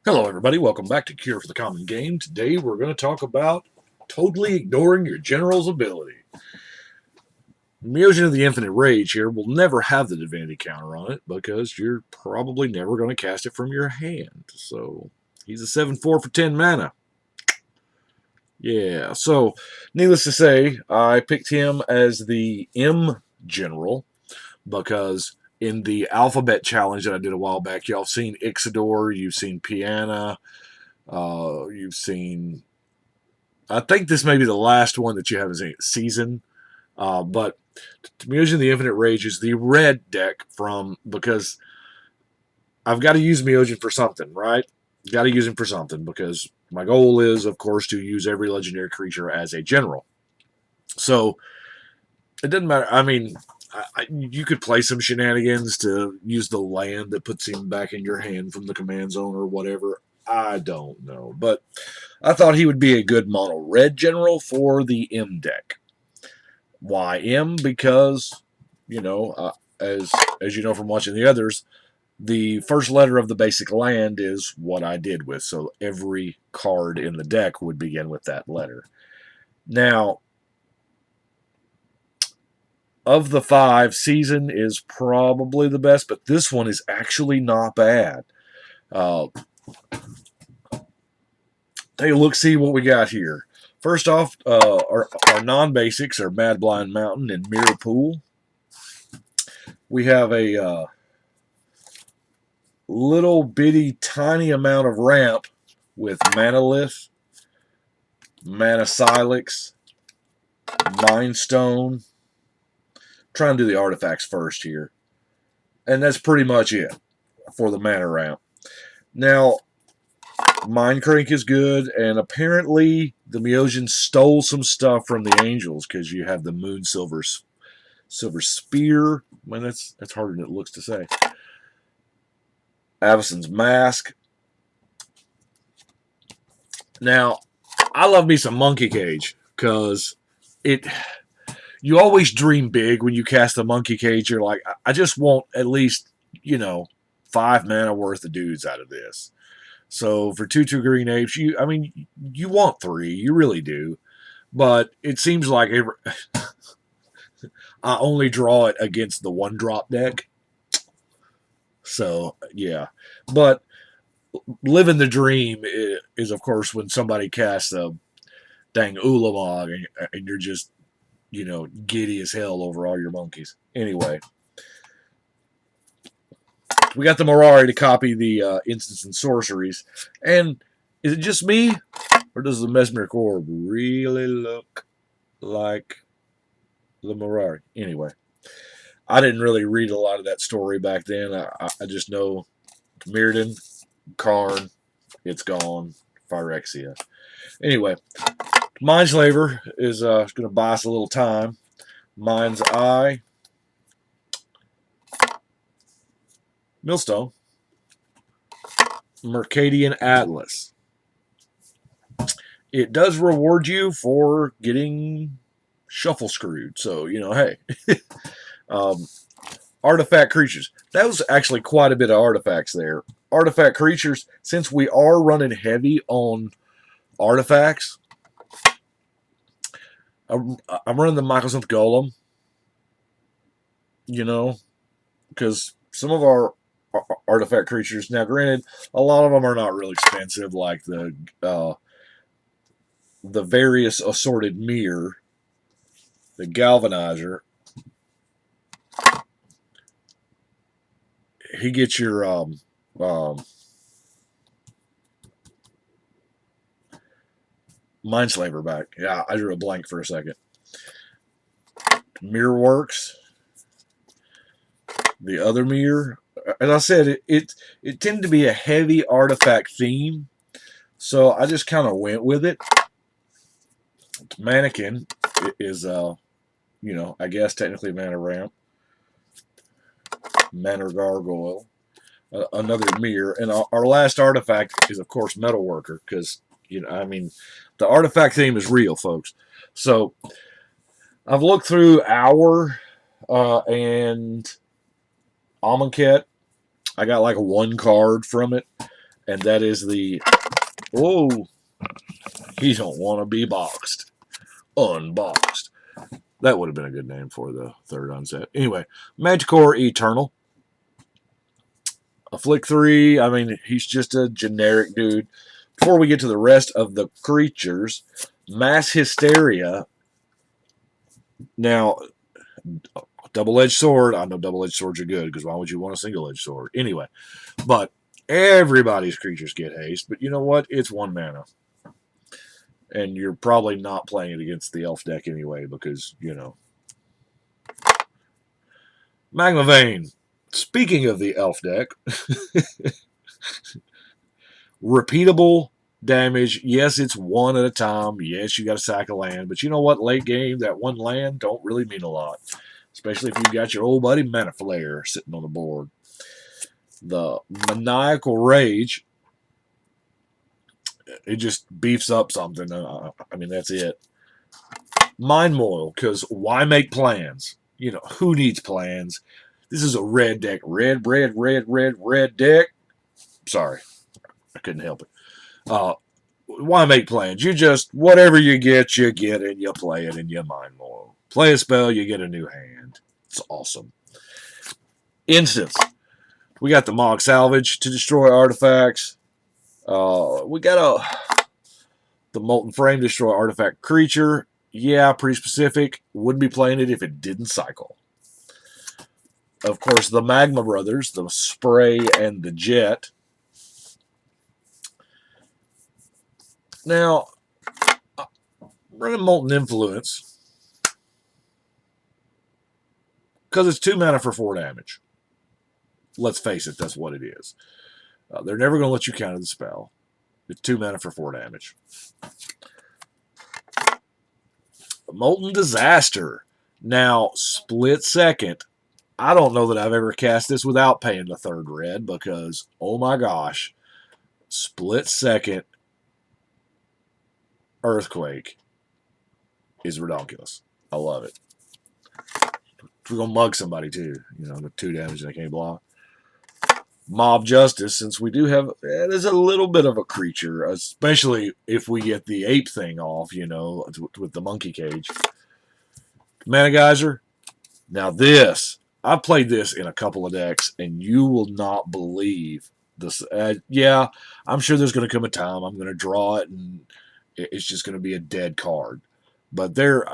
Hello, everybody. Welcome back to Cure for the Common Game. Today, we're going to talk about totally ignoring your general's ability. Myojin of the Infinite Rage here will never have the divinity counter on it because you're probably never going to cast it from your hand. So, he's a 7/4 for 10 mana. Yeah, so needless to say, I picked him as the M general because in the alphabet challenge that I did a while back, y'all seen Ixidor, you've seen Piana, you've seen. I think this may be the last one that you have as a season, but Myojin the Infinite Rage is the red deck from because I've got to use Myojin for something, right? Got to use him for something because my goal is, of course, to use every legendary creature as a general. So it doesn't matter. I mean, you could play some shenanigans to use the land that puts him back in your hand from the command zone or whatever. I don't know, but I thought he would be a good mono red general for the M deck. Why M? Because as you know from watching the others, the first letter of the basic land is what I did with. So every card in the deck would begin with that letter. Now, of the five, Season is probably the best, but this one is actually not bad. Uh, Take a look, see what we got here. First off, our non-basics are Mad Blind Mountain and Mirror Pool. We have a little bitty tiny amount of ramp with Manalith, Mana Silex, Mind Stone. Try and do the artifacts first here. And that's pretty much it for the mana ramp. Now, Mind Crank is good, and apparently the Myojin stole some stuff from the Angels because you have the Moon Silver Spear. I mean, that's harder than it looks to say. Avacyn's Mask. Now, I love me some Monkey Cage because you always dream big when you cast the Monkey Cage. You're like, I just want at least 5 mana worth of dudes out of this. So for 2/2 green apes, you want 3, you really do. But it seems like I only draw it against the 1-drop deck. So yeah, but living the dream is of course when somebody casts a dang Ulamog and you're just giddy as hell over all your monkeys. Anyway, we got the Mirari to copy the instants and sorceries. And is it just me, or does the Mesmeric Orb really look like the Mirari? Anyway, I didn't really read a lot of that story back then. I just know Mirrodin, Karn, it's gone, Phyrexia. Anyway, Mindslaver is going to buy us a little time. Mind's Eye, Millstone, Mercadian Atlas. It does reward you for getting shuffle screwed. So, hey. Artifact creatures. That was actually quite a bit of artifacts there. Artifact creatures, since we are running heavy on artifacts, I'm running the Mycosynth Golem, because some of our artifact creatures, now granted, a lot of them are not real expensive, like the various assorted mirror, the galvanizer. He gets your Mindslaver back. Yeah, I drew a blank for a second. Mirror works. The other mirror, as I said, it tended to be a heavy artifact theme, so I just kind of went with it. Mannequin is, I guess technically mana ramp. Mana Gargoyle, another mirror, and our last artifact is of course Metalworker, because the artifact theme is real, folks. So I've looked through Hour and Amonkhet. I got like 1 card from it, And that is the, oh, he don't want to be boxed. Unboxed. That would have been a good name for the third unset. Anyway, Manticore Eternal. A Flick 3, I mean, he's just a generic dude. Before we get to the rest of the creatures, Mass Hysteria. Now, double-edged sword. I know double-edged swords are good, because why would you want a single-edged sword? Anyway, but everybody's creatures get haste, but you know what? It's 1 mana. And you're probably not playing it against the elf deck anyway, because, you know. Magma Vein. Speaking of the elf deck, repeatable damage. Yes, it's 1 at a time. Yes, you got to sack a land. But you know what? Late game, that 1 land don't really mean a lot. Especially if you've got your old buddy Mana Flare sitting on the board. The Maniacal Rage. It just beefs up something. I mean, that's it. Mind Moil, because why make plans? You know, who needs plans? This is a red deck. Red deck. Sorry. I couldn't help it. Why make plans? You just, whatever you get, and you play it, and you Mind Moil. Play a spell, you get a new hand. It's awesome. Instance. We got the Mog Salvage to destroy artifacts. We got the Molten Frame to destroy artifact creature. Yeah, pretty specific. Wouldn't be playing it if it didn't cycle. Of course, the Magma Brothers, the Spray and the Jet. Now, running Molten Influence, because it's 2 mana for 4 damage. Let's face it, that's what it is. They're never going to let you counter the spell. It's 2 mana for 4 damage. Molten Disaster. Now, split second. I don't know that I've ever cast this without paying the 3rd red, because, oh my gosh, split second Earthquake is ridiculous. I love it. We're going to mug somebody too, you know, with 2 damage and they can't block. Mob Justice, since we do have, it is a little bit of a creature, especially if we get the ape thing off, you know, with the monkey cage. Mana Geyser. Now this, I've played this in a couple of decks, and you will not believe this. Yeah, I'm sure there's going to come a time I'm going to draw it, and it's just going to be a dead card. But there,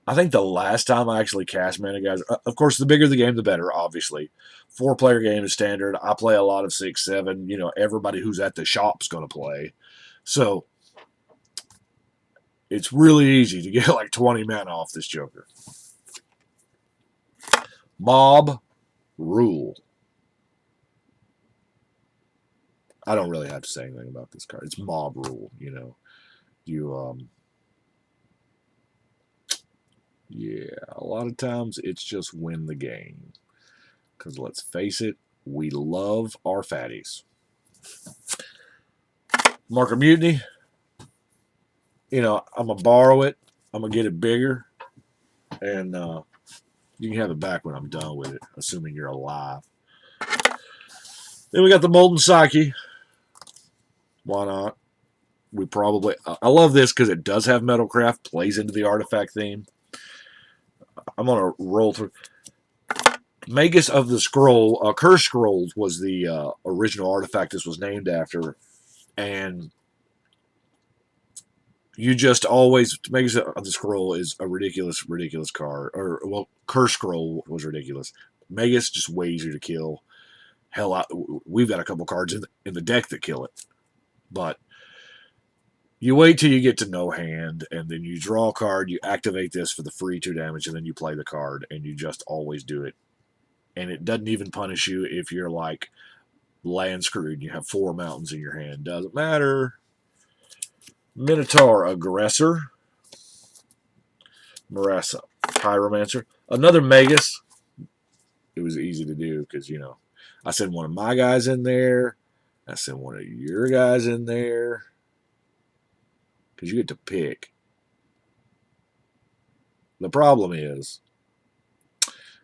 I think the last time I actually cast Mana Geyser, of course, the bigger the game, the better, obviously. 4-player game is standard. I play a lot of 6, 7. You know, everybody who's at the shop's going to play. So it's really easy to get like 20 mana off this Joker. Mob Rule. I don't really have to say anything about this card. It's Mob Rule, you know. Yeah, a lot of times it's just win the game. Because let's face it, we love our fatties. Mark of Mutiny. You know, I'm going to borrow it. I'm going to get it bigger. And you can have it back when I'm done with it, assuming you're alive. Then we got the Molten Psyche. Why not? We probably... I love this because it does have Metalcraft, plays into the artifact theme. I'm going to roll through... Magus of the Scroll, Curse Scrolls was the original artifact this was named after. And you just always... Magus of the Scroll is a ridiculous card. Or, well, Curse Scroll was ridiculous. Magus just way easier to kill. Hell, we've got a couple cards in the deck that kill it. But you wait till you get to no hand, and then you draw a card, you activate this for the free 2 damage, and then you play the card, and you just always do it. And it doesn't even punish you if you're like land screwed and you have 4 mountains in your hand. Doesn't matter. Minotaur Aggressor. Marassa Pyromancer. Another Magus. It was easy to do because, you know, I send one of my guys in there. I send one of your guys in there. Because you get to pick. The problem is,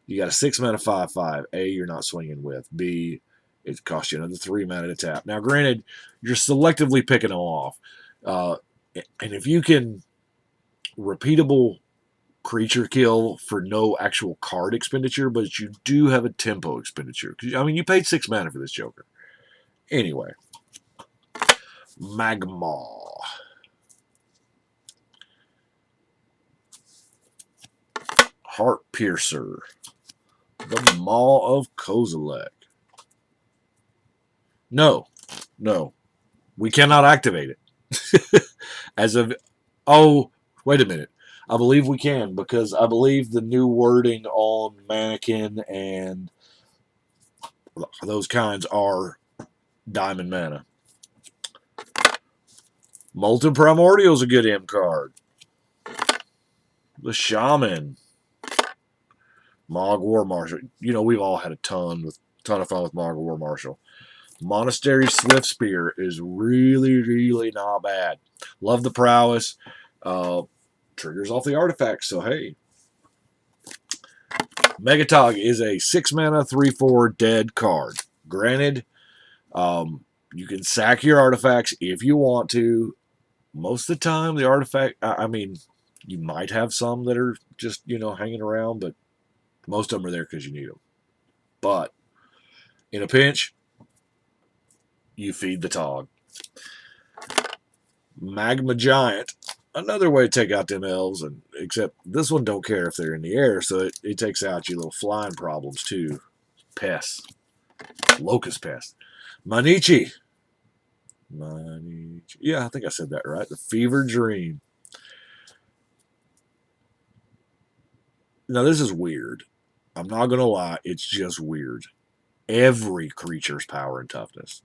you got a 6 mana 5/5. A, you're not swinging with. B, It costs you another 3 mana to tap. Now, granted, you're selectively picking them off. Uh, and if you can repeatable creature kill for no actual card expenditure, but you do have a tempo expenditure. I mean, you paid 6 mana for this Joker. Anyway, Magma. Heart Piercer. The Maw of Kozilek. No. We cannot activate it. As of... Oh, wait a minute. I believe we can, because I believe the new wording on Mannequin and those kinds are diamond mana. Molten Primordial is a good M card. The Shaman. Mog War Marshal. You know, we've all had a ton of fun with Mog War Marshal. Monastery Swift Spear is really, really not bad. Love the prowess. Triggers off the artifacts, so hey. Megatog is a 6 mana 3/4 dead card. Granted, you can sack your artifacts if you want to. Most of the time, the artifact, I mean, you might have some that are just, hanging around, but most of them are there because you need them. But in a pinch, you feed the Tog. Magma Giant. Another way to take out them elves, and except this one don't care if they're in the air, so it takes out your little flying problems too. Pests. Locust pest. Manichi. Yeah, I think I said that right. The Fever Dream. Now, this is weird. I'm not going to lie. It's just weird. Every creature's power and toughness.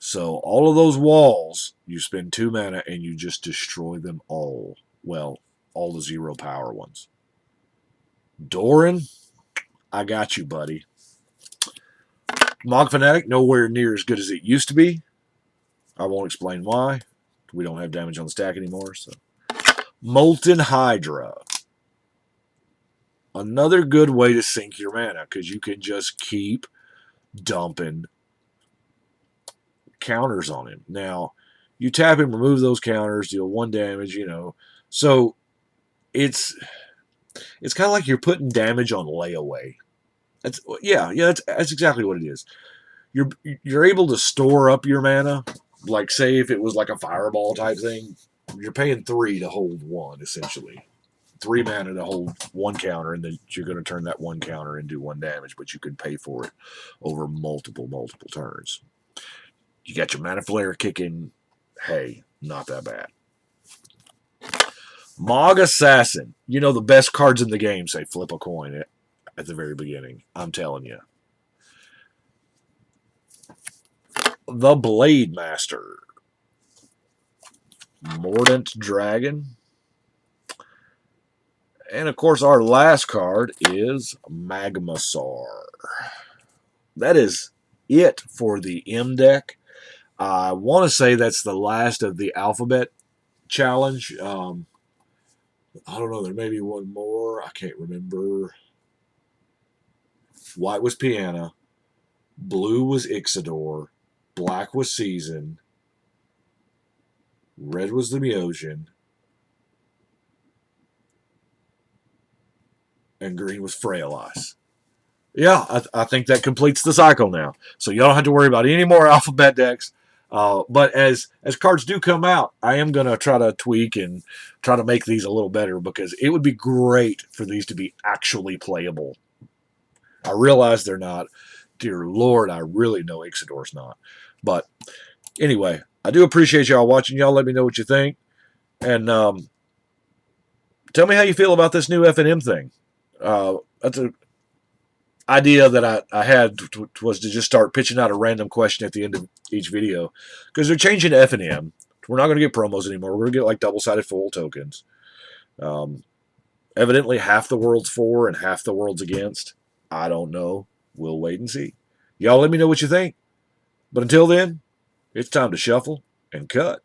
So all of those walls, you spend 2 mana and you just destroy them all. Well, all the 0 power ones. Doran, I got you, buddy. Mog Fanatic, nowhere near as good as it used to be. I won't explain why. We don't have damage on the stack anymore. So, Molten Hydra. Another good way to sink your mana, because you can just keep dumping counters on him. Now, you tap him, remove those counters, deal 1 damage, So, it's kind of like you're putting damage on layaway. That's exactly what it is. You're able to store up your mana. Like, say if it was like a fireball type thing, you're paying 3 to hold 1, essentially. 3 mana to hold 1 counter, and then you're going to turn that 1 counter and do 1 damage, but you could pay for it over multiple turns. You got your Mana Flare kicking. Hey, not that bad. Mog Assassin. The best cards in the game say flip a coin at the very beginning. I'm telling you. The Blade Master. Mordant Dragon. And, of course, our last card is Magmasaur. That is it for the M deck. I want to say that's the last of the Alphabet Challenge. I don't know. There may be one more. I can't remember. White was Piana. Blue was Ixidor. Black was Season. Red was the Myojin. And green was Frail Ice. Yeah, I think that completes the cycle now. So y'all don't have to worry about any more alphabet decks. But as cards do come out, I am going to try to tweak and try to make these a little better, because it would be great for these to be actually playable. I realize they're not. Dear Lord, I really know Ixidor's not. But anyway, I do appreciate y'all watching. Y'all let me know what you think. And tell me how you feel about this new F&M thing. That's an idea that I had was to just start pitching out a random question at the end of each video, because they're changing to F&M. We're not going to get promos anymore. We're going to get like double-sided foil tokens. Evidently, half the world's for and half the world's against. I don't know. We'll wait and see. Y'all let me know what you think. But until then, it's time to shuffle and cut.